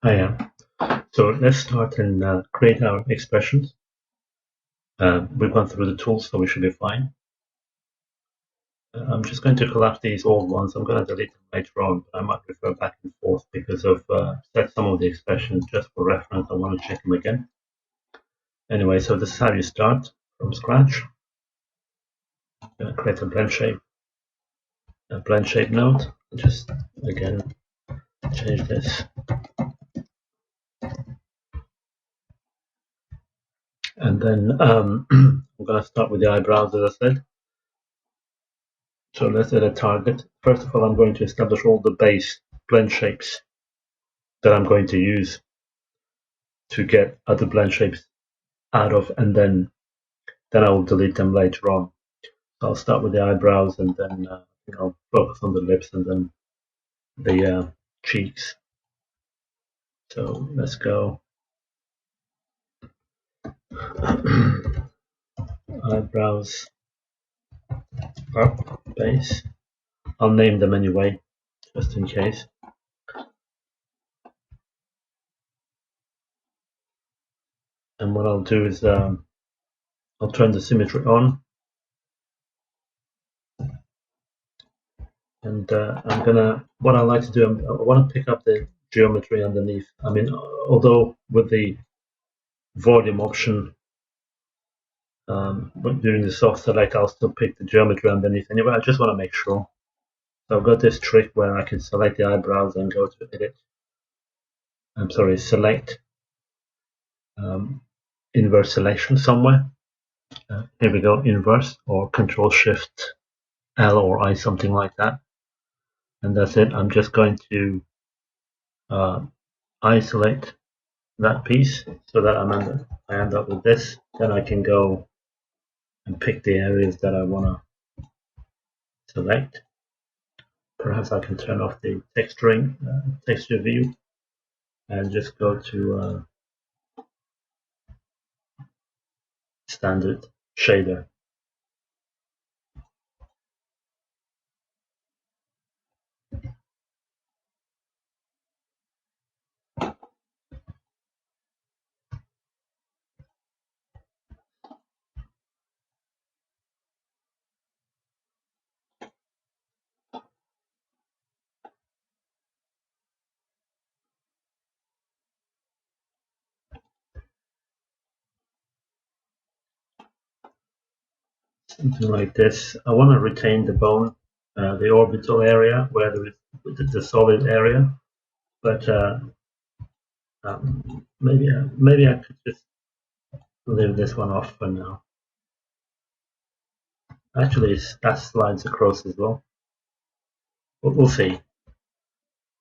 I am. So let's start and create our expressions. We've gone through the tools, so we should be fine. I'm just going to collapse these old ones. I'm going to delete them later on, but I might refer back and forth because I've set some of the expressions just for reference. I want to check them again. Anyway, so this is how you start from scratch. Create a blend shape node. Just again change this. And then I'm going to start with the eyebrows, as I said. So let's add a target. First of all, I'm going to establish all the base blend shapes that I'm going to use to get other blend shapes out of, and then I will delete them later on. So I'll start with the eyebrows, and then I'll focus on the lips and then the cheeks. So let's go eyebrows up, base. I'll name them anyway, just in case. And what I'll do is I'll turn the symmetry on, and what I like to do, I want to pick up the geometry underneath. I mean, although with the volume option, but during the soft select, I'll still pick the geometry underneath anyway. I just want to make sure. So I've got this trick where I can select the eyebrows and go to edit. I'm sorry, select inverse selection somewhere. Here we go, inverse, or Control Shift L or I, something like that. And that's it. I'm just going to isolate that piece so that I end up with this. Then I can go and pick the areas that I want to select. Perhaps I can turn off the texture view and just go to standard shader. Something like this. I want to retain the bone, the orbital area where there is the solid area, but maybe I could just leave this one off for now. Actually, that slides across as well. But we'll see.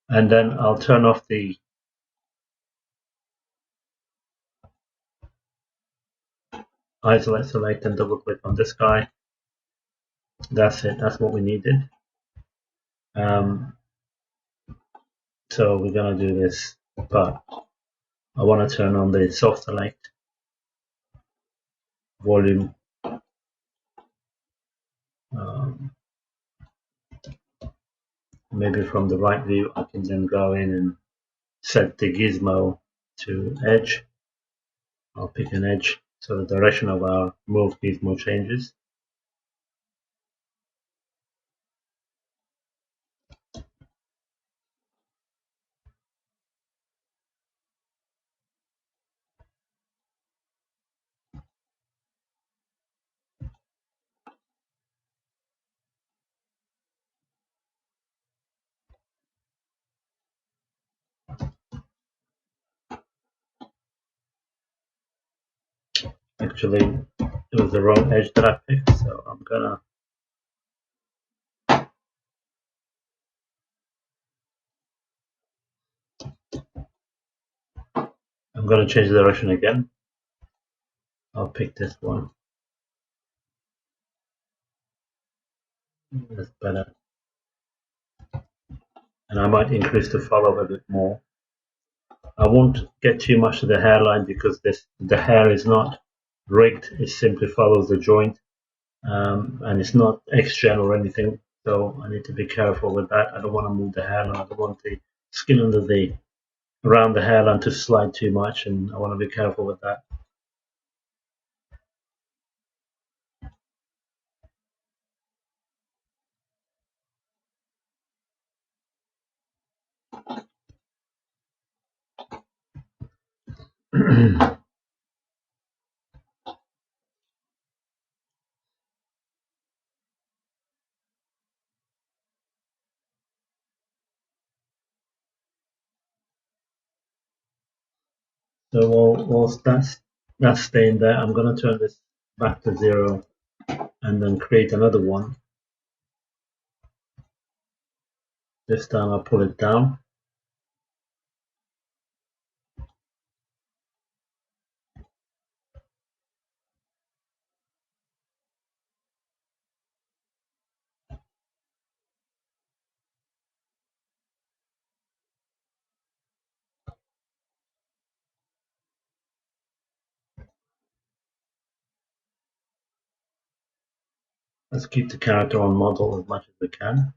And then I'll turn off the isolate, select, and double click on this guy. That's it. That's what we needed. So we're gonna do this, but I want to turn on the soft select, volume, maybe from the right view I can then go in and set the gizmo to edge. I'll pick an edge so the direction of our move gizmo changes. Actually, it was the wrong edge that I picked, so I'm gonna change the direction again. I'll pick this one. That's better. And I might increase the follow a bit more. I won't get too much to the hairline because the hair is not rigged. It simply follows the joint, and it's not X-gen or anything. So I need to be careful with that. I don't want to move the hairline. I don't want the skin under the around the hairline to slide too much, and I want to be careful with that. So whilst that's staying there, I'm going to turn this back to 0 and then create another one. This time I'll pull it down. Let's keep the character on model as much as we can.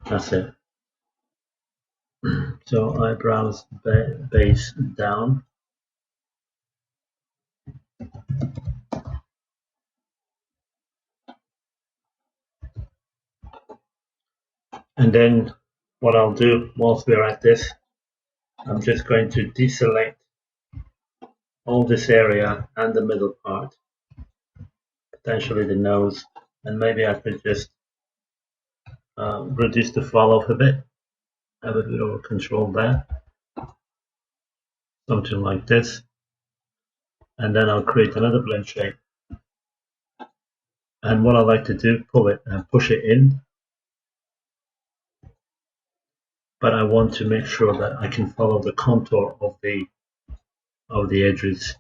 That's it. So eyebrows base down. And then what I'll do whilst we're at this, I'm just going to deselect all this area and the middle part, potentially the nose, and maybe I could just reduce the fall off a bit, have a bit of control there, something like this, and then I'll create another blend shape. And what I like to do, pull it and push it in, but I want to make sure that I can follow the contour of the edges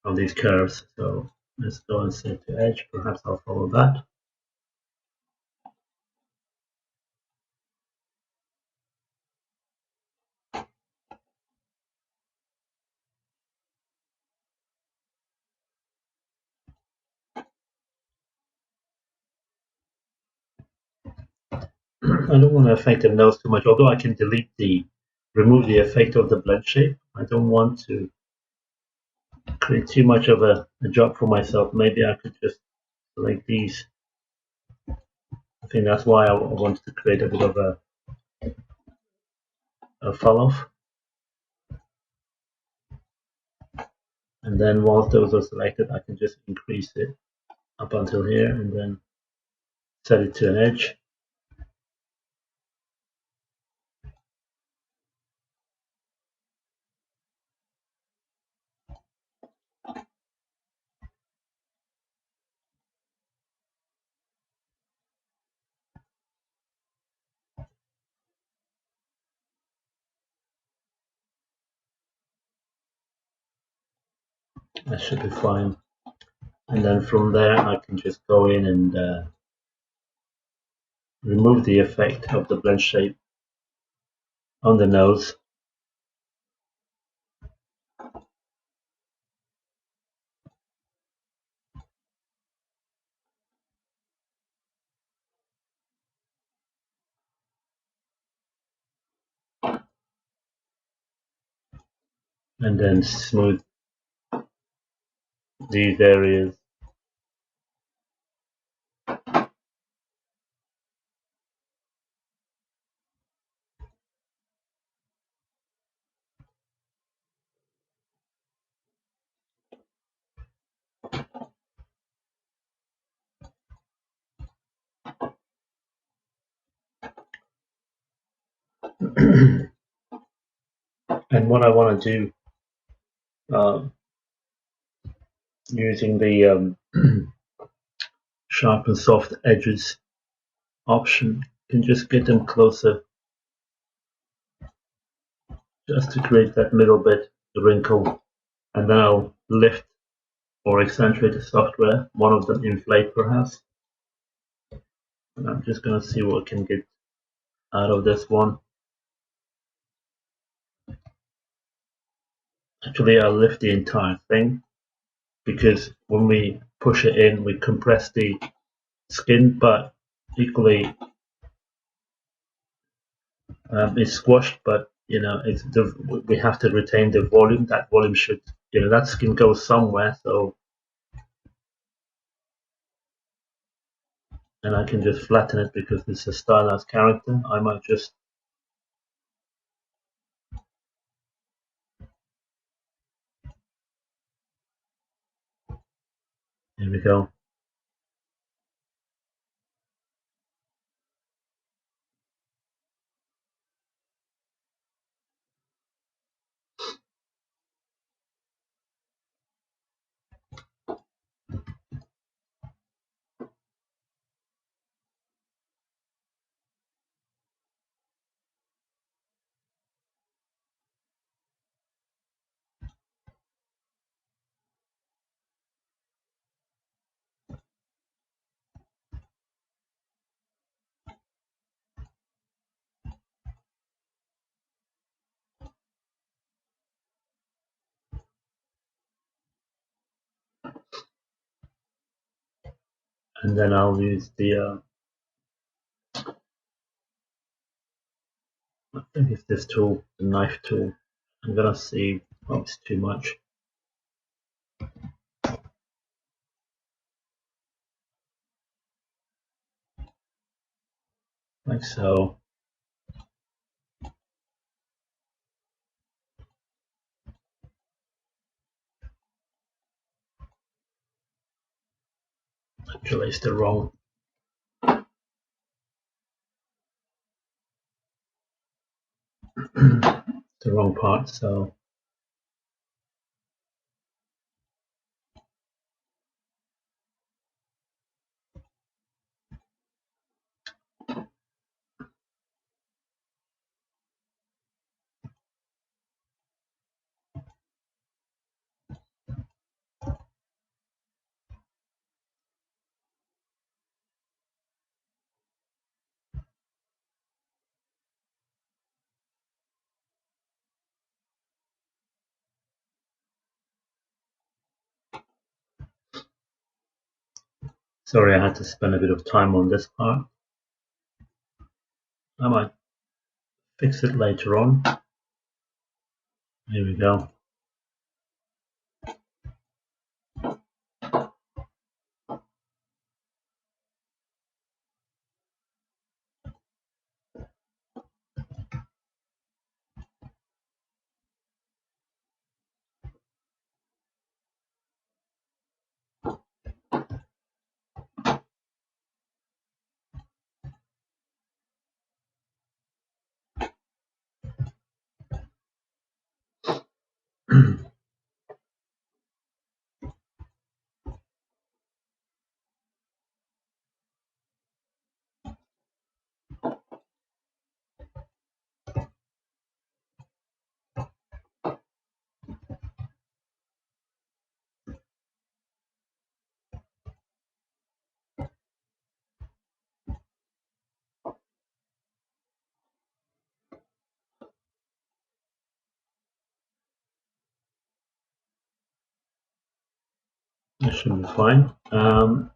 of these curves. So let's go and set to edge. Perhaps I'll follow that. I don't want to affect the nose too much, although I can remove the effect of the blend shape. I don't want to create too much of a job for myself. Maybe I could just select these. I think that's why I wanted to create a bit of a fall off. And then whilst those are selected, I can just increase it up until here and then set it to an edge. That should be fine. And then from there, I can just go in and remove the effect of the blend shape on the nose. And then smooth these areas. And what I want to do using the sharp and soft edges option, can just get them closer just to create that middle bit, the wrinkle, and then I'll lift or accentuate the software, one of them inflate perhaps. And I'm just going to see what I can get out of this one. Actually, I'll lift the entire thing because when we push it in, we compress the skin, but equally It's squashed, but we have to retain the volume. That volume should, that skin goes somewhere. So, and I can just flatten it because it's a stylized character. I might just, here we go. And then I'll use I think it's this tool, the knife tool. I'm gonna see, oh, it's too much. Like so. Actually, it's the wrong part. So sorry, I had to spend a bit of time on this part. I might fix it later on. Here we go. That should be fine. Up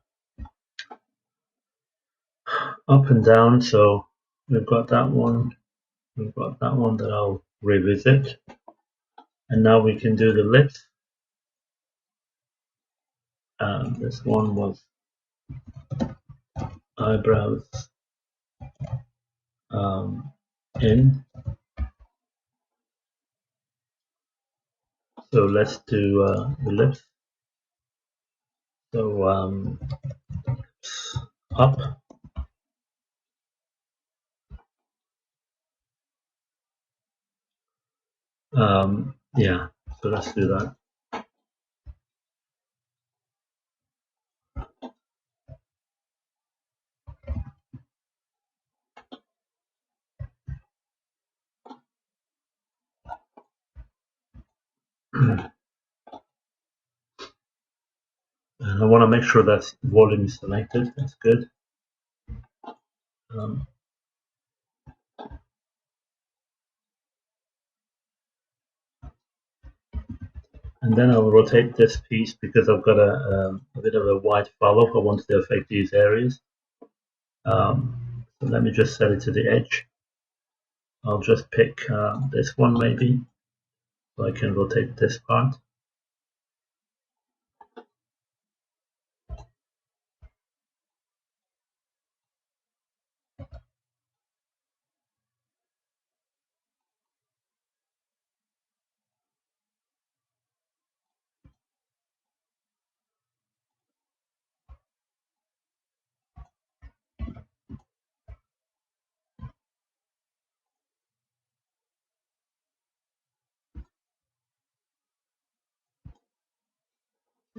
and down. So we've got that one. We've got that one that I'll revisit. And now we can do the lips. This one was eyebrows in. So let's do the lips. So up. Yeah, so let's do that. And I want to make sure that volume is selected. That's good. And then I'll rotate this piece because I've got a bit of a white follow. I want to affect these areas. So let me just set it to the edge. I'll just pick this one maybe, so I can rotate this part.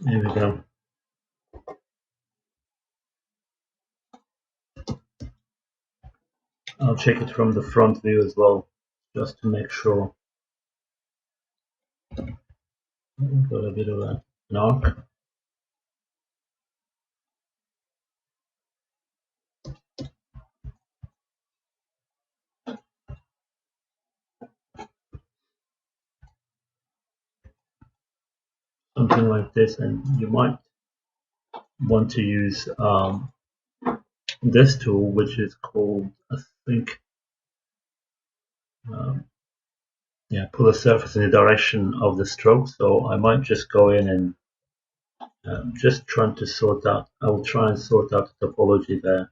There we go. I'll check it from the front view as well, just to make sure. Got a bit of an arc. Something like this, and you might want to use this tool, which is called, I think, pull a surface in the direction of the stroke. So I might just go in and just trying to sort out. I will try and sort out the topology there,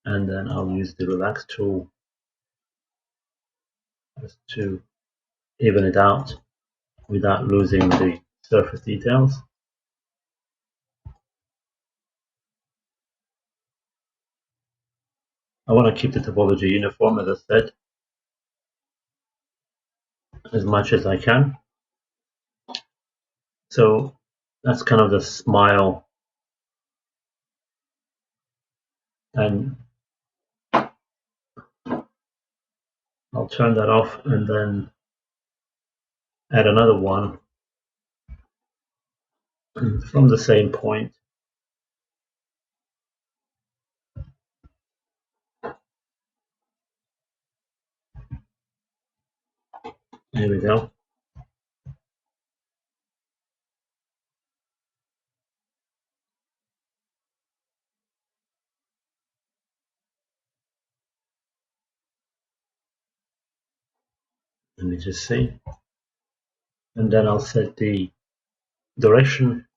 and then I'll use the relax tool just to even it out without losing the surface details. I want to keep the topology uniform, as I said, as much as I can. So that's kind of the smile, and I'll turn that off and then add another one from the same point. There we go. Let me just see. And then I'll set the direction.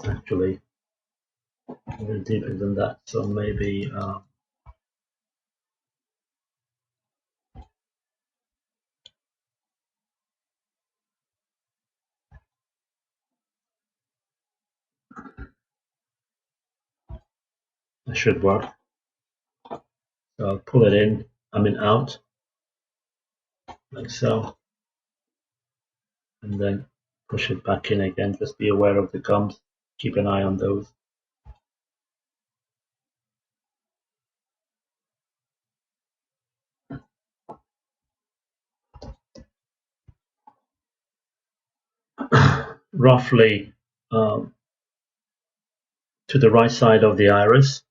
Actually, a little deeper than that. So maybe that should work. So I'll pull it in, out, like so, and then push it back in again. Just be aware of the gums. Keep an eye on those. Roughly to the right side of the iris.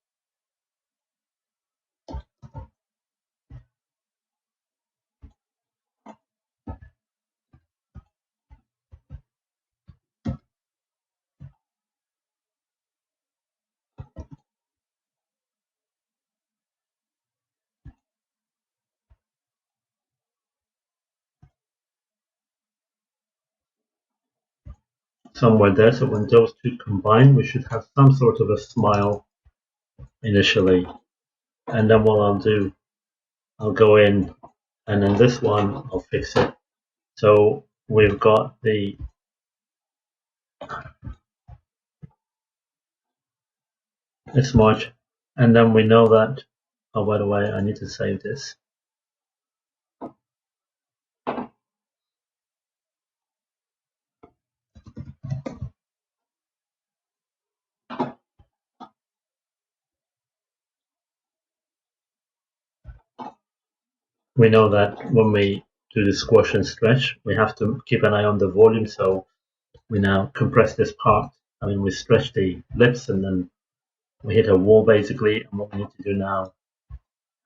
Somewhere there. So when those two combine, we should have some sort of a smile initially. And then what I'll do, I'll go in, and in this one, I'll fix it. So we've got the this much, and then we know that, oh, by the way, I need to save this. We know that when we do the squash and stretch, we have to keep an eye on the volume. So we now compress this part. We stretch the lips and then we hit a wall basically. And what we need to do now,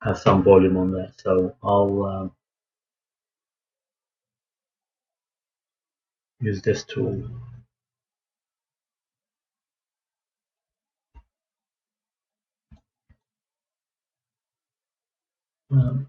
have some volume on there. So I'll use this tool. Um,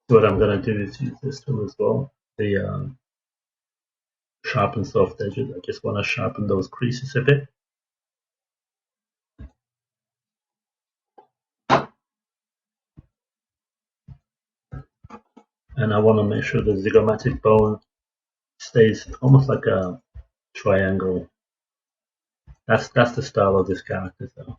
so what I'm going to do is use this tool as well. The sharpen soft edges. I just want to sharpen those creases a bit. And I want to make sure the zygomatic bone stays almost like a triangle. That's the style of this character. So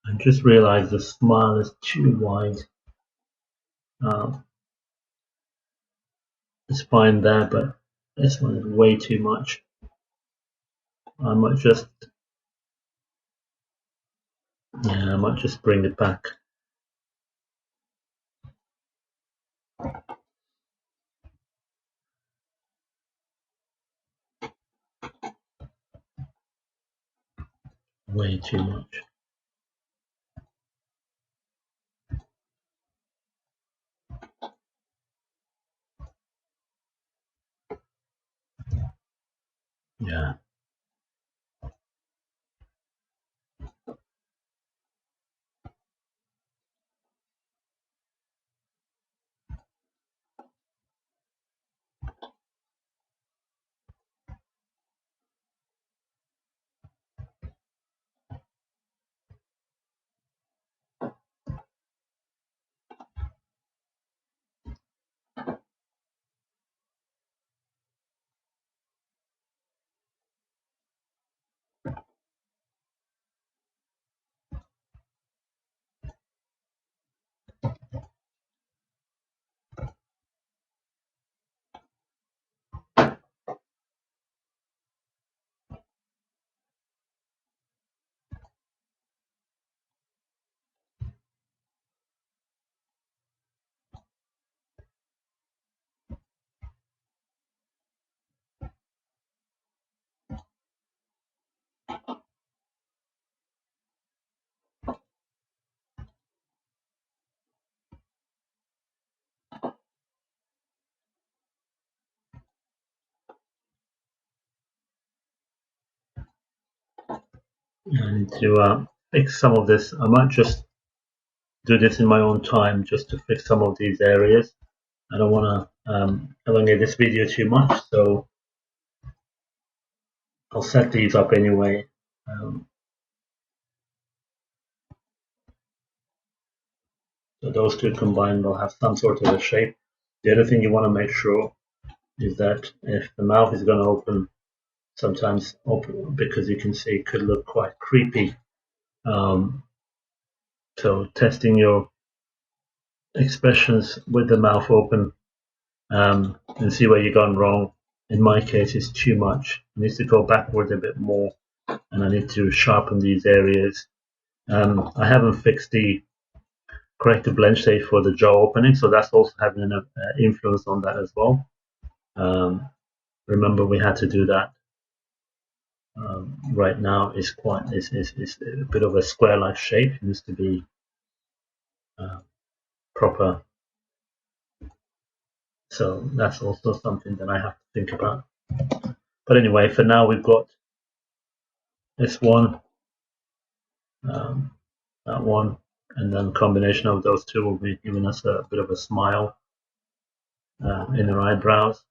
I just realized the smile is too wide. It's fine there, but this one is way too much. I might just bring it back. Way too much. Yeah. I need to fix some of this. I might just do this in my own time just to fix some of these areas. I don't want to elongate this video too much, so I'll set these up anyway. So those two combined will have some sort of a shape. The other thing you want to make sure is that if the mouth is going to open, sometimes open, because you can see it could look quite creepy. So testing your expressions with the mouth open and see where you've gone wrong. In my case, it's too much. I need to go backwards a bit more, and I need to sharpen these areas. I haven't fixed the corrected blend shape for the jaw opening, so that's also having an influence on that as well. Remember, we had to do that. Right now is a bit of a square-like shape. It needs to be proper. So that's also something that I have to think about. But anyway, for now we've got this one, that one, and then combination of those two will be giving us a bit of a smile in our eyebrows.